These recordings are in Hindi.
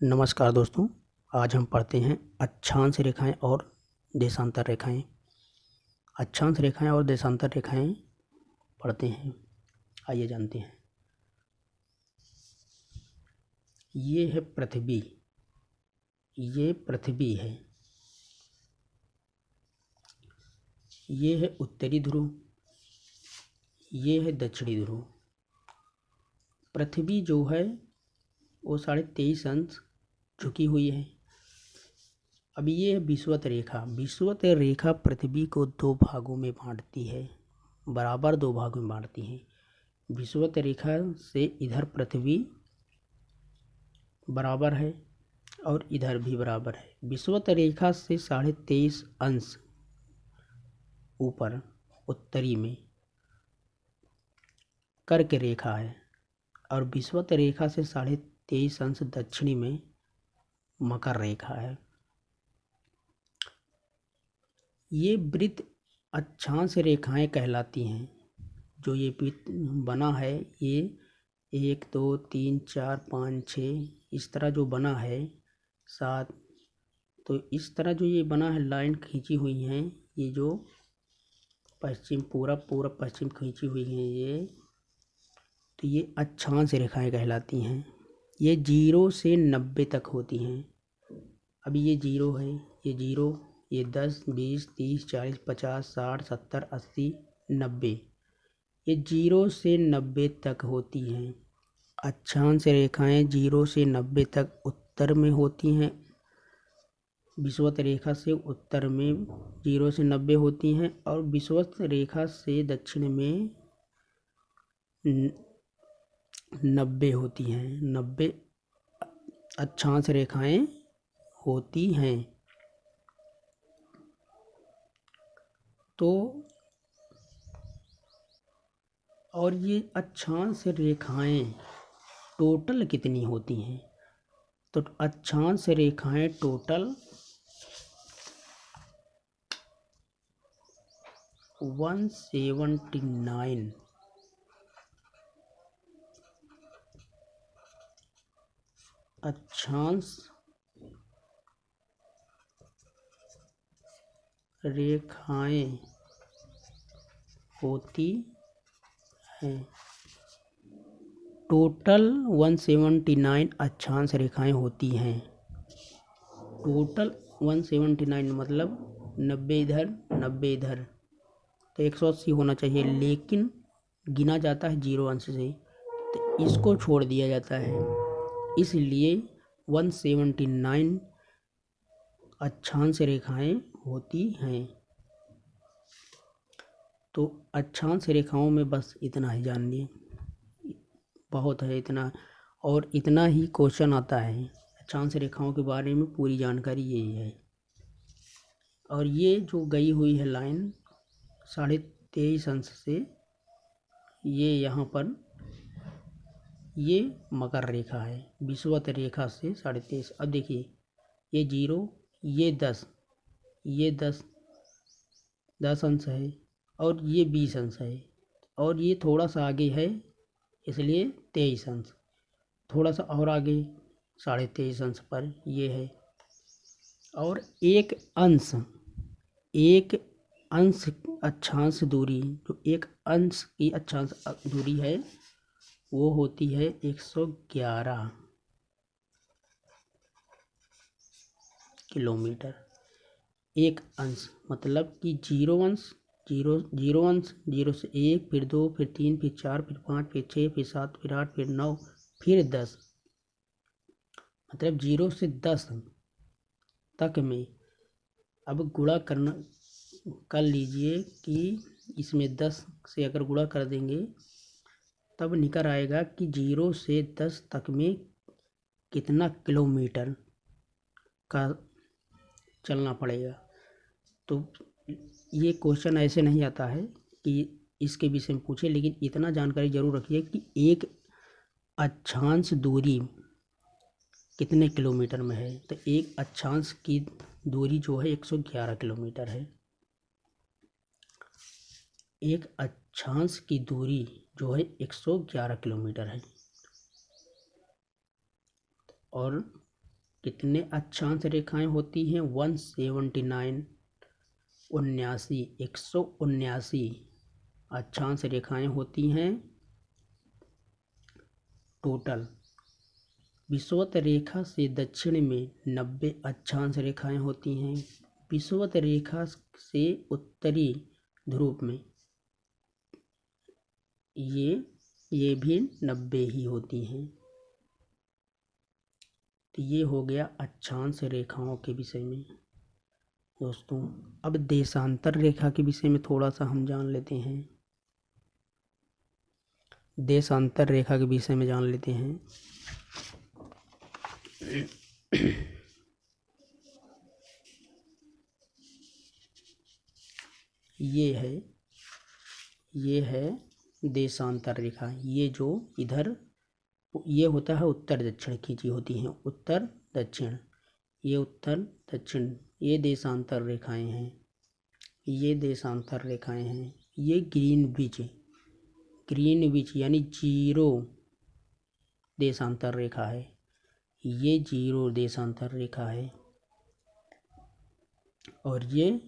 नमस्कार दोस्तों। आज हम पढ़ते हैं अक्षांश रेखाएं और देशांतर रेखाएं। अक्षांश रेखाएं और देशांतर रेखाएं पढ़ते हैं। आइए जानते हैं। ये है पृथ्वी, ये पृथ्वी है। ये है उत्तरी ध्रुव, ये है दक्षिणी ध्रुव। पृथ्वी जो है वो 23.5 अंश झुकी हुई है। अब ये है विषुवत रेखा। विषुवत रेखा पृथ्वी को दो भागों में बांटती है, बराबर दो भागों में बांटती है। विषुवत रेखा से इधर पृथ्वी बराबर है और इधर भी बराबर है। विषुवत रेखा से 23.5 अंश ऊपर उत्तरी में कर्क रेखा है और विषुवत रेखा से 23.5 अंश दक्षिणी में मकर रेखा है। ये वृत्त अक्षांश रेखाएं कहलाती हैं। जो ये वृत्त बना है, ये 1 2 3 4 5 6 इस तरह जो बना है 7, तो इस तरह जो ये बना है लाइन खींची हुई हैं, ये जो पश्चिम पूरब पश्चिम खींची हुई हैं ये, तो ये अक्षांश रेखाएं कहलाती हैं। ये 0 से 90 तक होती हैं। अभी ये 0 है, ये 0, ये 10 20 30 40 50 60 70 80 90, ये 0 से 90 तक होती हैं। अक्षांश रेखाएं 0 से 90 तक उत्तर में होती हैं। विषुवत रेखा से उत्तर में 0 से 90 होती हैं और विषुवत रेखा से दक्षिण में 90 होती हैं। 90 अक्षांश रेखाएं होती हैं। तो और ये अक्षांश रेखाएं टोटल कितनी होती हैं? तो अक्षांश रेखाएं टोटल 179 अक्षांश रेखाएं होती हैं। टोटल 179 अक्षांश रेखाएं होती हैं। टोटल 179 मतलब 90 इधर 90 इधर, तो 180 होना चाहिए, लेकिन गिना जाता है 0 अंश से, तो इसको छोड़ दिया जाता है, इसलिए 179 अक्षांश रेखाएं होती हैं। तो अक्षांश रेखाओं में बस इतना ही जानिए, बहुत है इतना, और इतना ही क्वेश्चन आता है। अक्षांश रेखाओं के बारे में पूरी जानकारी यही है। और ये जो गई हुई है लाइन 23.5 अंश से, ये यहाँ पर ये मकर रेखा है। विषुवत रेखा से 23.5। अब देखिए, ये 0, ये 10, ये 10 अंश है और ये 20 अंश है, और ये थोड़ा सा आगे है इसलिए 23 अंश, थोड़ा सा और आगे 23.5 अंश पर ये है। और एक अंश अक्षांश दूरी, जो एक अंश की अक्षांश दूरी है वो होती है 111 किलोमीटर। एक अंश मतलब कि 0 अंश, 0 अंश, 0 से 1, फिर 2, फिर 3, फिर 4, फिर 5, फिर 6, फिर 7, फिर 8, फिर 9, फिर 10, मतलब 0 से 10 तक में। अब गुणा करना कर लीजिए कि इसमें 10 से अगर गुणा कर देंगे तब निकल आएगा कि 0 से 10 तक में कितना किलोमीटर का चलना पड़ेगा। तो ये क्वेश्चन ऐसे नहीं आता है कि इसके विषय में पूछे, लेकिन इतना जानकारी जरूर रखिए कि एक अक्षांश दूरी कितने किलोमीटर में है। तो एक अक्षांश की दूरी जो है 111 किलोमीटर है। एक अक्षांश की दूरी जो है 111 किलोमीटर है। और कितने अक्षांश रेखाएं होती हैं? 179, 79, 179 अक्षांश रेखाएं होती हैं टोटल। विषुवत रेखा से दक्षिण में 90 अक्षांश रेखाएं होती हैं। विषुवत रेखा से उत्तरी ध्रुव में ये भी 90 ही होती हैं। तो ये हो गया अक्षांश रेखाओं के विषय में दोस्तों। अब देशांतर रेखा के विषय में थोड़ा सा हम जान लेते हैं। देशांतर रेखा के विषय में जान लेते हैं। ये है देशांतर रेखा। ये जो इधर ये होता है उत्तर दक्षिण खींची होती हैं, उत्तर दक्षिण, ये उत्तर दक्षिण, ये देशांतर रेखाएं हैं। ये देशांतर रेखाएं हैं। ये ग्रीनविच यानी जीरो देशांतर रेखा है। ये जीरो देशांतर रेखा है। और ये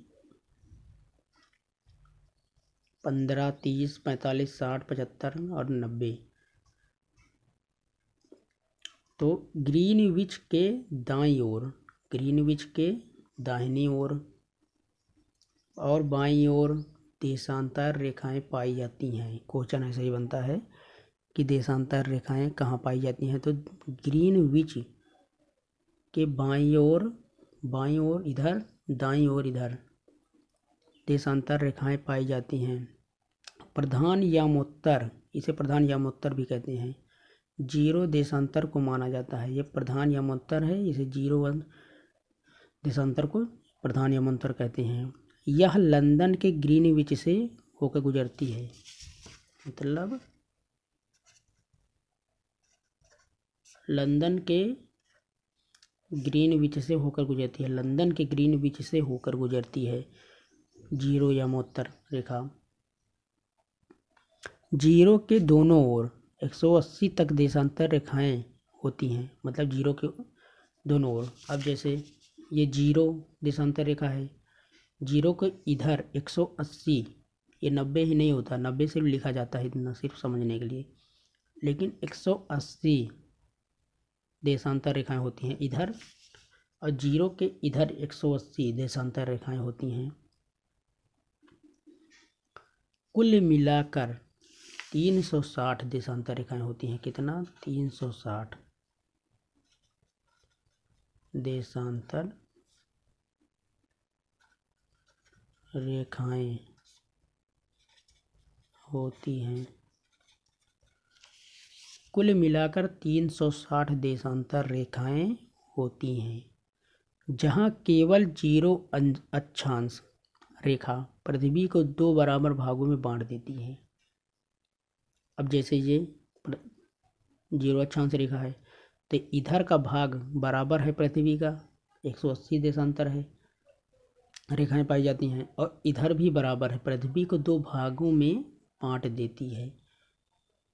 15, 30, 45, 60, 75 और 90। तो ग्रीनविच के दाईं ओर, ग्रीनविच के दाहिनी ओर और बाईं ओर देशांतर रेखाएं पाई जाती हैं। क्वेश्चन ऐसा ही बनता है कि देशांतर रेखाएं कहाँ पाई जाती हैं? तो ग्रीनविच के बाईं ओर इधर, दाईं ओर इधर देशांतर रेखाएं पाई जाती हैं। प्रधान यामोत्तर, इसे प्रधान यामोत्तर भी कहते हैं। जीरो देशांतर को माना जाता है। ये प्रधान यामोत्तर है, इसे जीरो देशांतर को प्रधान यामोत्तर कहते हैं। यह लंदन के ग्रीनविच से होकर गुजरती है। मतलब लंदन के ग्रीनविच से होकर गुजरती है। लंदन के ग्रीनविच से होकर गुजरती है जीरो यामोत्तर रेखा। जीरो के दोनों ओर 180 तक देशांतर रेखाएं होती हैं। मतलब जीरो के दोनों ओर। अब जैसे ये जीरो देशांतर रेखा है, जीरो के इधर 180, ये 90 ही नहीं होता, 90 से भी लिखा जाता है, इतना सिर्फ समझने के लिए। लेकिन 180 देशांतर रेखाएं होती हैं इधर, और जीरो के इधर 180 देशांतर रेखाएं होती हैं। कुल मिलाकर 360 देशांतर रेखाएं होती हैं। कितना? 360 देशांतर रेखाएं होती हैं। कुल मिलाकर 360 देशांतर रेखाएं होती हैं, जहां केवल जीरो अक्षांश रेखा पृथ्वी को 2 बराबर भागों में बांट देती है। अब जैसे ये जीरो अक्षांश रेखा है, तो इधर का भाग बराबर है पृथ्वी का, 180 देशांतर है रेखाएं पाई जाती हैं, और इधर भी बराबर है, पृथ्वी को 2 भागों में बांट देती है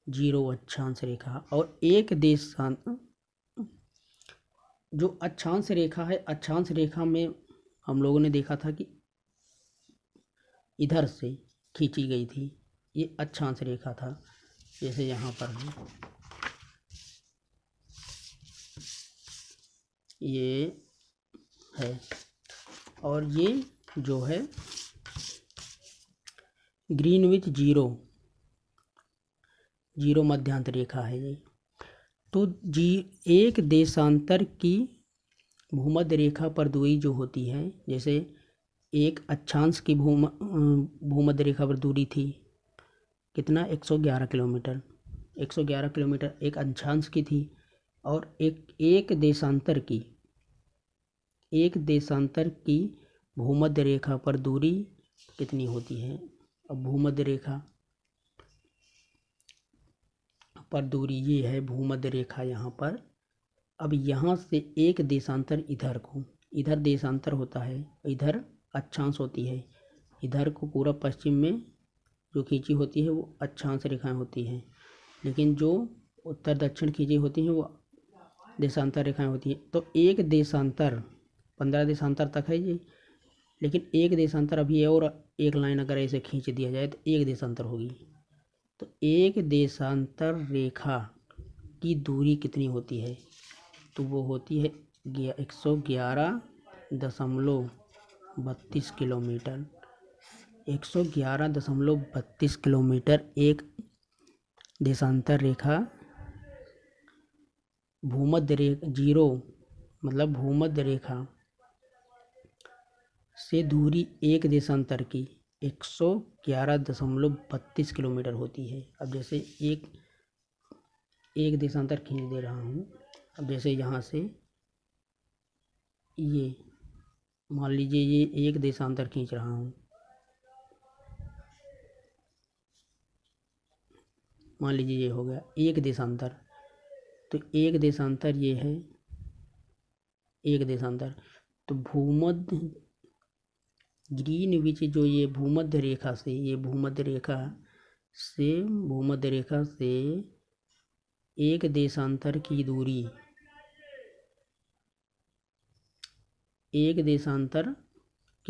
जीरो अक्षांश रेखा। और एक देशांतर जो अक्षांश रेखा है, अक्षांश रेखा में हम लोगों ने देखा था कि इधर से खींची गई थी, ये अक्षांश रेखा था, जैसे यहाँ पर है, ये है। और ये जो है ग्रीनविच जीरो मध्यांतर रेखा है ये। तो एक देशांतर की भूमध्य रेखा पर दूरी जो होती है, जैसे एक अक्षांश की भूमध्य रेखा पर दूरी थी कितना? 111 किलोमीटर। 111 किलोमीटर एक अक्षांश की थी। और एक देशांतर की भूमध्य रेखा पर दूरी कितनी होती है? अब भूमध्य रेखा पर दूरी ये है, भूमध्य रेखा यहाँ पर। अब यहाँ से एक देशांतर इधर देशांतर होता है, इधर अक्षांश होती है, इधर को पूर्व पश्चिम में जो खींची होती है वो अक्षांश रेखाएं होती हैं, लेकिन जो उत्तर दक्षिण खींची होती हैं वो देशांतर रेखाएं होती हैं। तो एक देशांतर 15 देशांतर तक है ये, लेकिन एक देशांतर अभी और एक लाइन अगर ऐसे खींच दिया जाए तो एक देशांतर होगी। तो एक देशांतर रेखा की दूरी कितनी होती है? तो वो होती है 111.32 किलोमीटर। 111.32 किलोमीटर एक देशांतर रेखा भूमध्य रेखा जीरो मतलब भूमध्य रेखा से दूरी एक देशांतर की 111.32 किलोमीटर होती है। अब जैसे एक देशांतर खींच दे रहा हूँ। अब जैसे यहाँ से ये मान लीजिए ये एक देशांतर खींच रहा हूँ, मान लीजिए ये हो गया एक देशांतर। तो एक देशांतर ये है एक देशांतर। तो भूमध्य ग्रीनविच जो ये भूमध्य रेखा से एक देशांतर की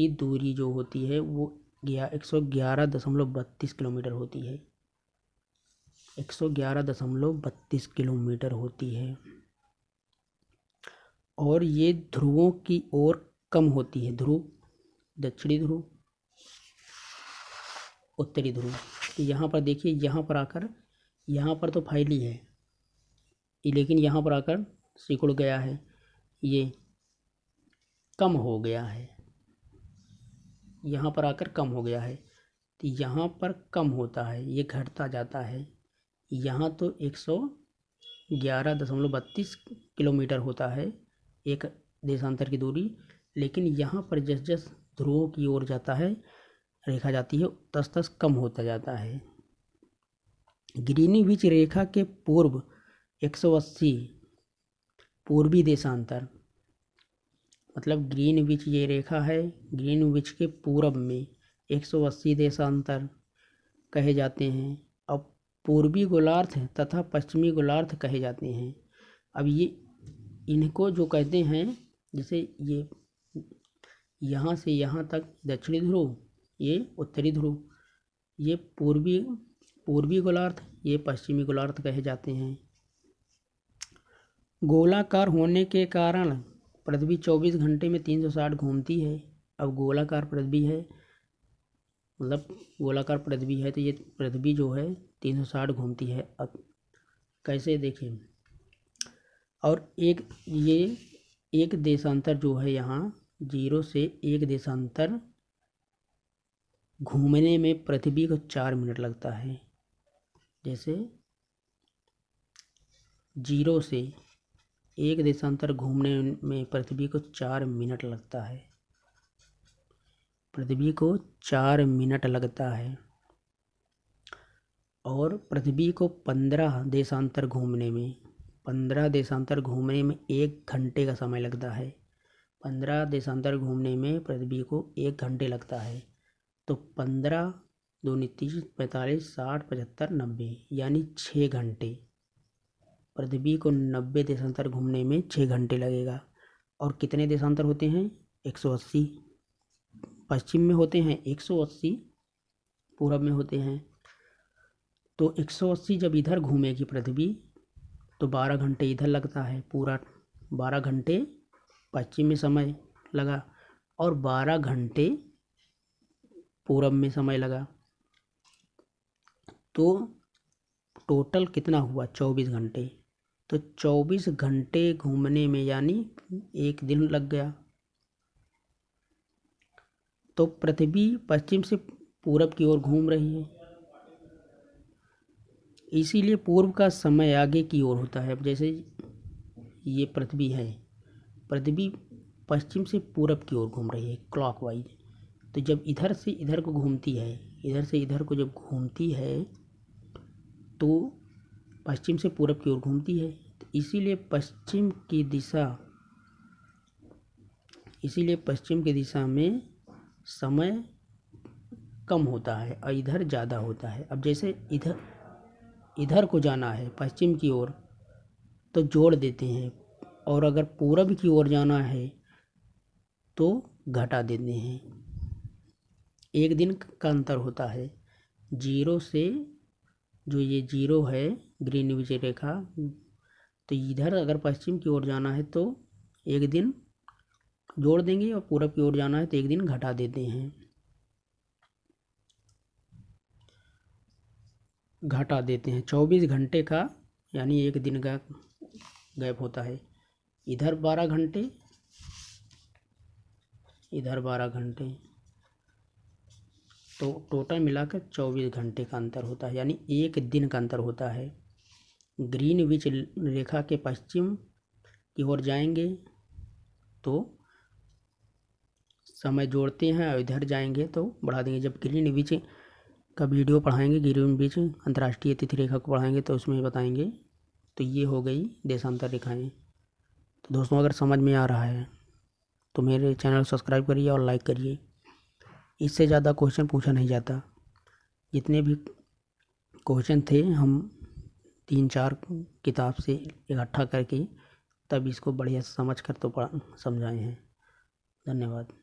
दूरी जो होती है वो 111.32 किलोमीटर होती है। 111.32 किलोमीटर होती है। और ये ध्रुवों की ओर कम होती है। ध्रुव, दक्षिणी ध्रुव, उत्तरी ध्रुव। तो यहाँ पर देखिए, यहाँ पर आकर यहाँ पर तो फैली है, लेकिन यहाँ पर आकर सिकुड़ गया है, ये कम हो गया है, यहाँ पर आकर कम हो गया है। तो यहाँ पर कम होता है, ये घटता जाता है। यहाँ तो 111.32 किलोमीटर होता है एक देशांतर की दूरी, लेकिन यहाँ पर जस जस ध्रुवों की ओर जाता है रेखा जाती है, तस तस कम होता जाता है। ग्रीनविच रेखा के पूर्व 180 पूर्वी देशांतर, मतलब ग्रीनविच ये रेखा है, ग्रीनविच के पूरब में 180 देशांतर कहे जाते हैं। अब पूर्वी गोलार्ध तथा पश्चिमी गोलार्ध कहे जाते हैं। अब ये इनको जो कहते हैं, जैसे ये यहाँ से यहाँ तक दक्षिणी ध्रुव, ये उत्तरी ध्रुव, ये पूर्वी गोलार्ध, ये पश्चिमी गोलार्ध कहे जाते हैं। गोलाकार होने के कारण पृथ्वी 24 घंटे में 360 घूमती है। अब गोलाकार पृथ्वी है, मतलब गोलाकार पृथ्वी है, तो ये पृथ्वी जो है 360 घूमती है। अब कैसे देखें? और एक देशांतर जो है यहाँ 0 से एक देशांतर घूमने में पृथ्वी को 4 मिनट लगता है। जैसे 0 से एक देशांतर घूमने में पृथ्वी को 4 मिनट लगता है। पृथ्वी को 4 मिनट लगता है। और पृथ्वी को 15 देशांतर घूमने में 1 घंटे का समय लगता है। 15 देशांतर घूमने में पृथ्वी को 1 घंटे लगता है। तो 15 दूनी 30 45 60 75 90 यानी 6 घंटे। पृथ्वी को 90 देशांतर घूमने में 6 घंटे लगेगा। और कितने देशांतर होते हैं? 180 पश्चिम में होते हैं, 180 पूरब में होते हैं। तो 180 जब इधर घूमेगी पृथ्वी तो 12 घंटे इधर लगता है, पूरा 12 घंटे पश्चिम में समय लगा और 12 घंटे पूरब में समय लगा। तो टोटल कितना हुआ? 24 घंटे। तो 24 घंटे घूमने में यानी 1 दिन लग गया। तो पृथ्वी पश्चिम से पूरब की ओर घूम रही है, इसीलिए पूर्व का समय आगे की ओर होता है। अब जैसे ये पृथ्वी है, पृथ्वी पश्चिम से पूरब की ओर घूम रही है क्लॉकवाइज। तो जब इधर से इधर को घूमती है, इधर से इधर को जब घूमती है तो पश्चिम से पूरब की ओर घूमती है। तो इसीलिए पश्चिम की दिशा में समय कम होता है और इधर ज़्यादा होता है। अब जैसे इधर को जाना है पश्चिम की ओर तो जोड़ देते हैं और अगर पूरब की ओर जाना है तो घटा देते हैं। एक दिन का अंतर होता है। जीरो से जो ये जीरो है ग्रीनविच रेखा, तो इधर अगर पश्चिम की ओर जाना है तो एक दिन जोड़ देंगे और पूरब की ओर जाना है तो एक दिन घटा देते हैं। घटा देते हैं 24 घंटे का, यानी एक दिन का गैप होता है। इधर 12 घंटे, इधर 12 घंटे, तो टोटल मिलाकर 24 घंटे का अंतर होता है, यानी एक दिन का अंतर होता है। ग्रीनविच रेखा के पश्चिम की ओर जाएंगे तो समय जोड़ते हैं और इधर जाएंगे तो बढ़ा देंगे। जब ग्रीनविच का वीडियो पढ़ाएंगे, ग्रीनविच अंतर्राष्ट्रीय तिथि रेखा को पढ़ाएंगे तो उसमें बताएंगे। तो ये हो गई देशांतर रेखाएं। तो दोस्तों अगर समझ में आ रहा है तो मेरे चैनल सब्सक्राइब करिए और लाइक करिए। इससे ज़्यादा क्वेश्चन पूछा नहीं जाता। जितने भी क्वेश्चन थे हम 3-4 किताब से इकट्ठा करके तब इसको बढ़िया समझ कर तो समझाए हैं। धन्यवाद।